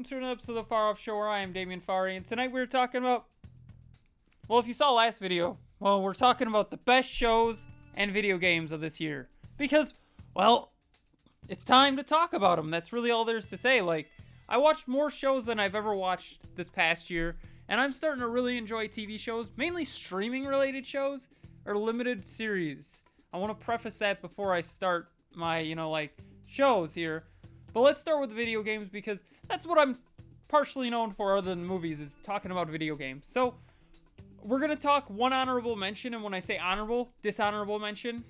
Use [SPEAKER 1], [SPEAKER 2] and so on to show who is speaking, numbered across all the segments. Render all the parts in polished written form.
[SPEAKER 1] welcome to another episode of the Farr Show where I am Damien Farr, and tonight we're talking about, well, if you saw last video, well, we're talking about the best shows and video games of this year. Because, well, it's time to talk about them. That's really all there's to say. Like, I watched more shows than I've ever watched this past year, and I'm starting to really enjoy TV shows, mainly streaming-related shows or limited series. I want to preface that before I start my, shows here. But let's start with video games because that's what I'm partially known for other than movies, is talking about video games. So, we're going to talk one honorable mention, and when I say honorable, dishonorable mention,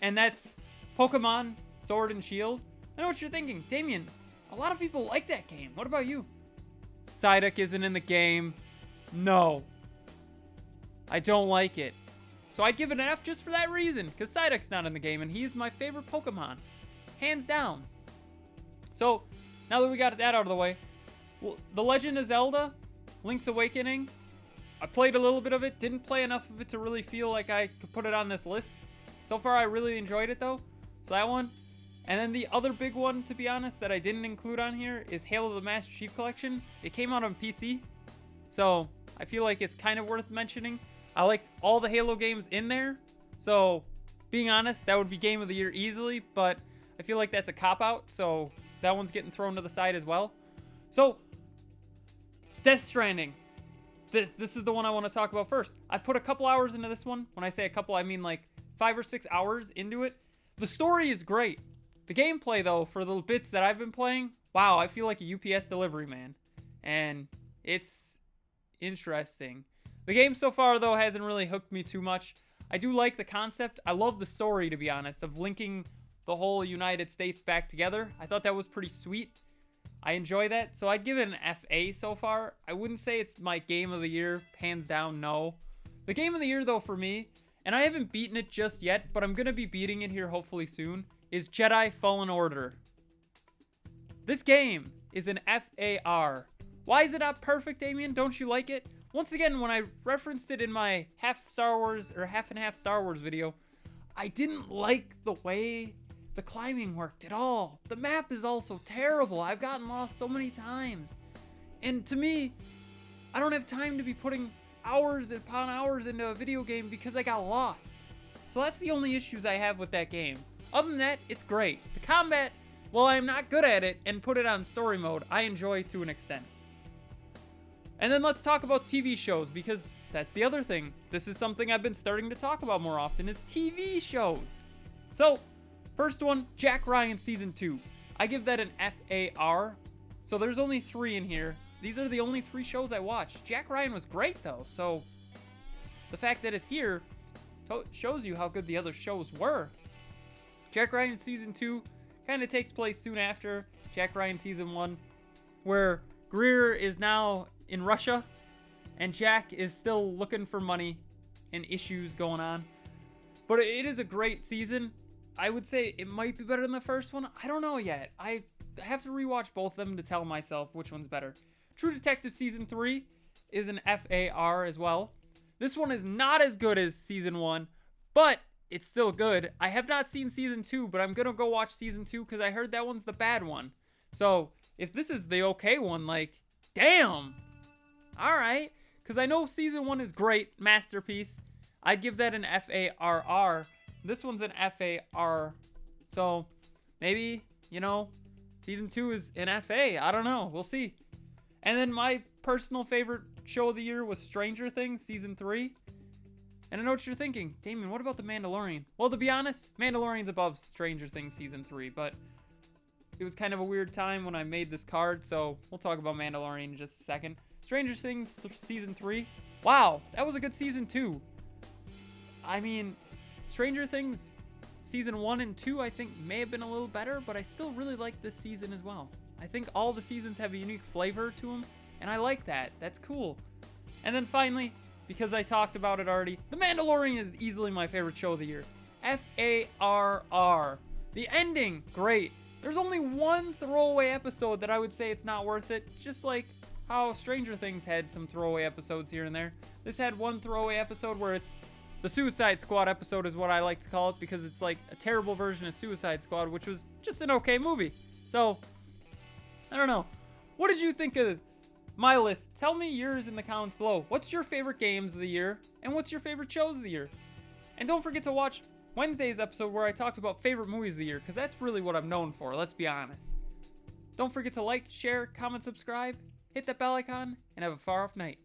[SPEAKER 1] and that's Pokemon Sword and Shield. I know what you're thinking. Damien, a lot of people like that game. What about you? Psyduck isn't in the game. No. I don't like it. So I'd give it an F just for that reason, because Psyduck's not in the game, and he's my favorite Pokemon. Hands down. So, now that we got that out of the way, well, The Legend of Zelda, Link's Awakening, I played a little bit of it, didn't play enough of it to really feel like I could put it on this list. So far, I really enjoyed it, though. So that one. And then the other big one, to be honest, that I didn't include on here is Halo the Master Chief Collection. It came out on PC, so I feel like it's kind of worth mentioning. I like all the Halo games in there, so being honest, that would be Game of the Year easily, but I feel like that's a cop-out, so that one's getting thrown to the side as well. So, Death Stranding. This is the one I want to talk about first. I put a couple hours into this one. When I say a couple, I mean like 5 or 6 hours into it. The story is great. The gameplay, though, for the bits that I've been playing, wow, I feel like a UPS delivery man. And it's interesting. The game so far, though, hasn't really hooked me too much. I do like the concept. I love the story, to be honest, of linking the whole United States back together. I thought that was pretty sweet. I enjoy that. So I'd give it an FA so far. I wouldn't say it's my game of the year. Hands down, no. The game of the year, though, for me, and I haven't beaten it just yet, but I'm going to be beating it here hopefully soon, is Jedi Fallen Order. This game is an FAR. Why is it not perfect, Damien? Don't you like it? Once again, when I referenced it in my half and half Star Wars video, I didn't like the way the climbing worked at all. The map is also terrible. I've gotten lost so many times. And to me, I don't have time to be putting hours upon hours into a video game because I got lost. So that's the only issues I have with that game. Other than that, it's great. The combat, while I'm not good at it and put it on story mode, I enjoy to an extent. And then let's talk about TV shows, because that's the other thing. This is something I've been starting to talk about more often, is TV shows. So, first one, Jack Ryan Season 2. I give that an FAR. So there's only 3 in here. These are the only 3 shows I watched. Jack Ryan was great, though. So the fact that it's here shows you how good the other shows were. Jack Ryan Season 2 kind of takes place soon after Jack Ryan Season 1, where Greer is now in Russia, and Jack is still looking for money and issues going on. But it is a great season. I would say it might be better than the first one. I don't know yet. I have to rewatch both of them to tell myself which one's better. True Detective Season 3 is an FAR as well. This one is not as good as Season 1, but it's still good. I have not seen Season 2, but I'm going to go watch Season 2 because I heard that one's the bad one. So, if this is the okay one, like, damn. Alright. Because I know Season 1 is great. Masterpiece. I'd give that an FARR. This one's an FAR. So, maybe, Season 2 is an FA. I don't know. We'll see. And then my personal favorite show of the year was Stranger Things Season 3. And I know what you're thinking. Damien, what about The Mandalorian? Well, to be honest, Mandalorian's above Stranger Things Season 3, but it was kind of a weird time when I made this card, so we'll talk about Mandalorian in just a second. Stranger Things Season 3. Wow, that was a good Season 2. I mean, Stranger Things Season 1 and 2 I think may have been a little better, but I still really like this season as well. I think all the seasons have a unique flavor to them, and I like that. That's cool. And then finally, because I talked about it already, The Mandalorian is easily my favorite show of the year. FARR. The ending, great. There's only one throwaway episode that I would say it's not worth it, just like how Stranger Things had some throwaway episodes here and there. This had one throwaway episode where it's the Suicide Squad episode is what I like to call it, because it's like a terrible version of Suicide Squad, which was just an okay movie. So, I don't know. what did you think of my list? Tell me yours in the comments below. What's your favorite games of the year? And what's your favorite shows of the year? And don't forget to watch Wednesday's episode where I talked about favorite movies of the year, because that's really what I'm known for, let's be honest. Don't forget to like, share, comment, subscribe, hit that bell icon, and have a far off night.